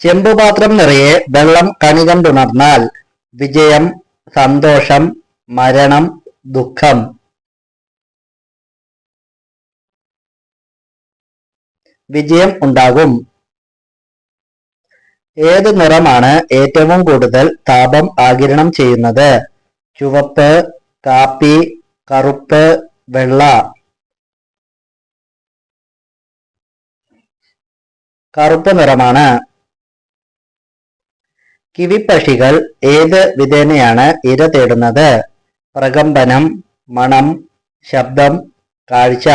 ചെമ്പുപാത്രം നിറയെ വെള്ളം കണികണ്ടുണർന്നാൽ വിജയം, സന്തോഷം, മരണം, ദുഃഖം. വിജയം ഉണ്ടാകും. ഏത് നിറമാണ് ഏറ്റവും കൂടുതൽ താപം ആഗിരണം ചെയ്യുന്നത്? ചുവപ്പ്, കാപ്പി, കറുപ്പ്, വെള്ള. കറുപ്പ് നിറമാണ്. കിവിപ്പക്ഷികൾ ഏത് വിധേനയാണ് ഇര തേടുന്നത്? പ്രകമ്പനം, മണം, ശബ്ദം, കാഴ്ച.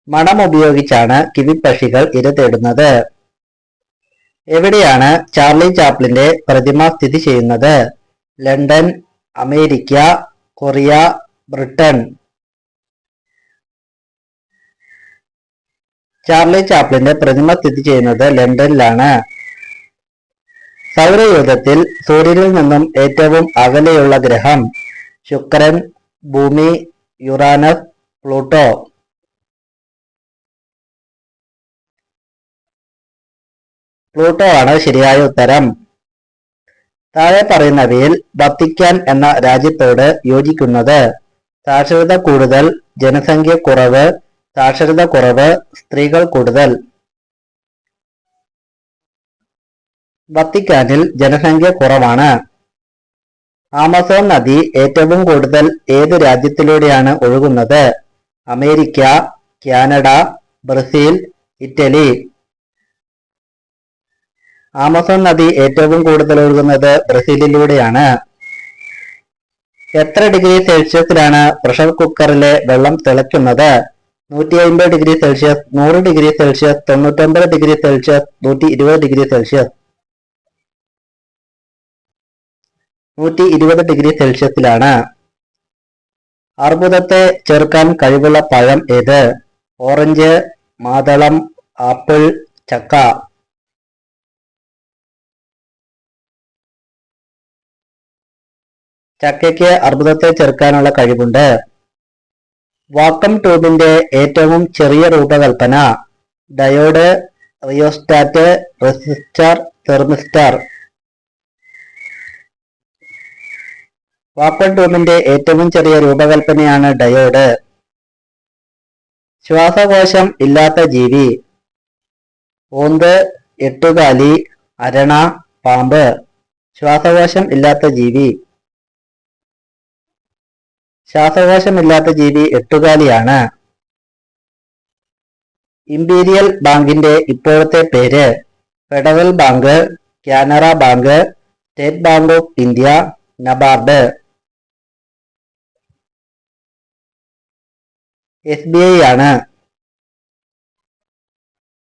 മണം ഉപയോഗിച്ചാണ് കിവിപ്പക്ഷികൾ ഇര തേടുന്നത്. എവിടെയാണ് ചാർലി ചാപ്ലിന്റെ പ്രതിമ സ്ഥിതി ചെയ്യുന്നത്? London, America, Korea, Britain. Charlie ചാപ്ലിന്റെ പ്രതിമ സ്ഥിതി ചെയ്യുന്നത് ലണ്ടനിലാണ്. സൗരയൂഥത്തിൽ സൂര്യനിൽ നിന്നും ഏറ്റവും അകലെയുള്ള ഗ്രഹം? ശുക്രൻ, ഭൂമി, യുറാനസ്, പ്ലൂട്ടോ. പ്ലൂട്ടോ ആണ് ശരിയായ ഉത്തരം. താഴെ പറയുന്നവയിൽ വത്തിക്കാൻ എന്ന രാജ്യത്തോട് യോജിക്കുന്നത്? സാക്ഷരത കൂടുതൽ, ജനസംഖ്യ കുറവ്, സാക്ഷരത കുറവ്, സ്ത്രീകൾ കൂടുതൽ. വത്തിക്കാനിൽ ജനസംഖ്യ കുറവാണ്. ആമസോൺ നദി ഏറ്റവും കൂടുതൽ ഏത് രാജ്യത്തിലൂടെയാണ് ഒഴുകുന്നത്? America, Canada, Brazil, Italy. Amazon നദി ഏറ്റവും കൂടുതൽ ഒഴുകുന്നത് ബ്രസീലിലൂടെയാണ്. എത്ര ഡിഗ്രി സെൽഷ്യസിലാണ് പ്രഷർ കുക്കറിലെ വെള്ളം തിളയ്ക്കുന്നത്? 150 degree Celsius, 100 degree Celsius, 99 degree Celsius, 120 degree Celsius. 120 degree സെൽഷ്യസിലാണ്. അർബുദത്തെ ചെറുക്കാൻ കഴിവുള്ള പഴം ഏത്? ഓറഞ്ച്, മാതളം, ആപ്പിൾ, ചക്ക. ചക്കയ്ക്ക് അർബുദത്തെ ചെറുക്കാനുള്ള കഴിവുണ്ട്. വാക്വം ട്യൂബിന്റെ ഏറ്റവും ചെറിയ രൂപകൽപ്പന? Diode, rheostat, resistor, thermistor. Vacuum ട്യൂബിന്റെ ഏറ്റവും ചെറിയ രൂപകൽപ്പനയാണ് ഡയോഡ്. ശ്വാസകോശം ഇല്ലാത്ത ജീവി? ഓന്ത്, എട്ടുകാലി, അരണ, പാമ്പ്. ശ്വാസകോശം ഇല്ലാത്ത ജീവി? ശ്വാസകോശമില്ലാത്ത ജീവി എട്ടുകാലിയാണ്. ഇംപീരിയൽ ബാങ്കിന്റെ ഇപ്പോഴത്തെ പേര്? Federal bank, Canara bank, state bank of India, NABARD. SBI ആണ്.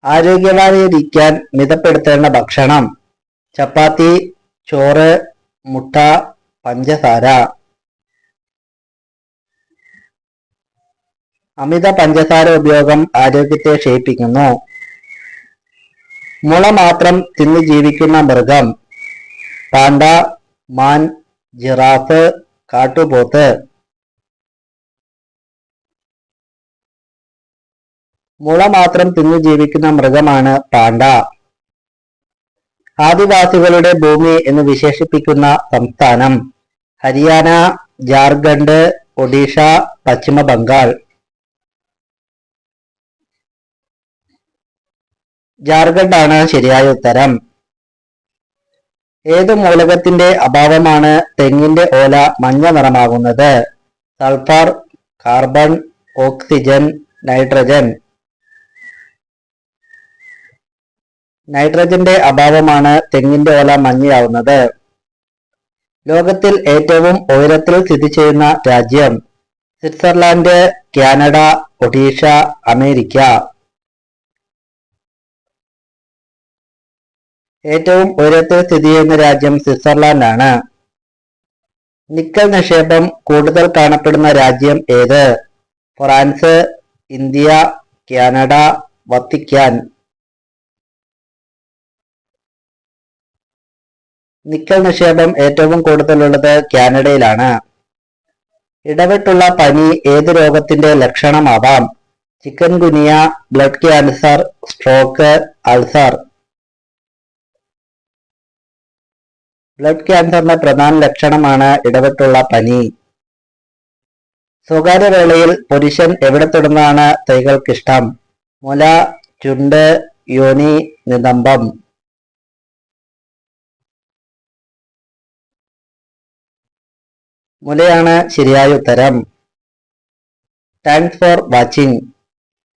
ആരോഗ്യവാനായിരിക്കാൻ മിതപ്പെടുത്തേണ്ട ഭക്ഷണം? ചപ്പാത്തി, ചോറ്, മുട്ട, പഞ്ചസാര. അമിത പഞ്ചസാര ഉപയോഗം ആരോഗ്യത്തെ ക്ഷയിപ്പിക്കുന്നു. മുള മാത്രം തിന്നു ജീവിക്കുന്ന മൃഗം? പാണ്ട, മാൻ, ജിറാഫ്, കാട്ടുപോത്ത്. മുള മാത്രം തിന്നു ജീവിക്കുന്ന മൃഗമാണ് പാണ്ട. ആദിവാസികളുടെ ഭൂമി എന്ന് വിശേഷിപ്പിക്കുന്ന സംസ്ഥാനം? ഹരിയാന, ജാർഖണ്ഡ്, ഒഡീഷ, പശ്ചിമ ബംഗാൾ. ജാർഖണ്ഡ് ആണ് ശരിയായ ഉത്തരം. ഏത് മൂലകത്തിന്റെ അഭാവമാണ് തെങ്ങിന്റെ ഓല മഞ്ഞ നിറമാകുന്നത്? Sulphur, carbon, oxygen, nitrogen. നൈട്രജന്റെ അഭാവമാണ് തെങ്ങിന്റെ ഓല മഞ്ഞയാവുന്നത്. ലോകത്തിൽ ഏറ്റവും ഉയരത്തിൽ സ്ഥിതി ചെയ്യുന്ന രാജ്യം? Switzerland, Canada, Odisha, America. ഏറ്റവും ഉയരത്തിൽ സ്ഥിതി ചെയ്യുന്ന രാജ്യം സ്വിറ്റ്സർലാൻഡ് ആണ്. നിക്കൽ നിക്ഷേപം കൂടുതൽ കാണപ്പെടുന്ന രാജ്യം ഏത്? France, India, Canada, Vatican. Nickel നിക്ഷേപം ഏറ്റവും കൂടുതലുള്ളത് കാനഡയിലാണ്. ഇടവിട്ടുള്ള പനി ഏത് രോഗത്തിന്റെ ലക്ഷണമാവാം? Chikungunya, blood cancer, stroke, ulcer. Blood ക്യാൻസറിന്റെ പ്രധാന ലക്ഷണമാണ് ഇടവിട്ടുള്ള പനി. സ്വകാര്യ വേളയിൽ പുരുഷൻ എവിടെ തൊടുന്നതാണ് സ്ത്രീകൾക്കിഷ്ടം? മുല, ചുണ്ട്, യോനി, നിതംബം. മുലയാണ് ശരിയായ ഉത്തരം. Thanks for watching.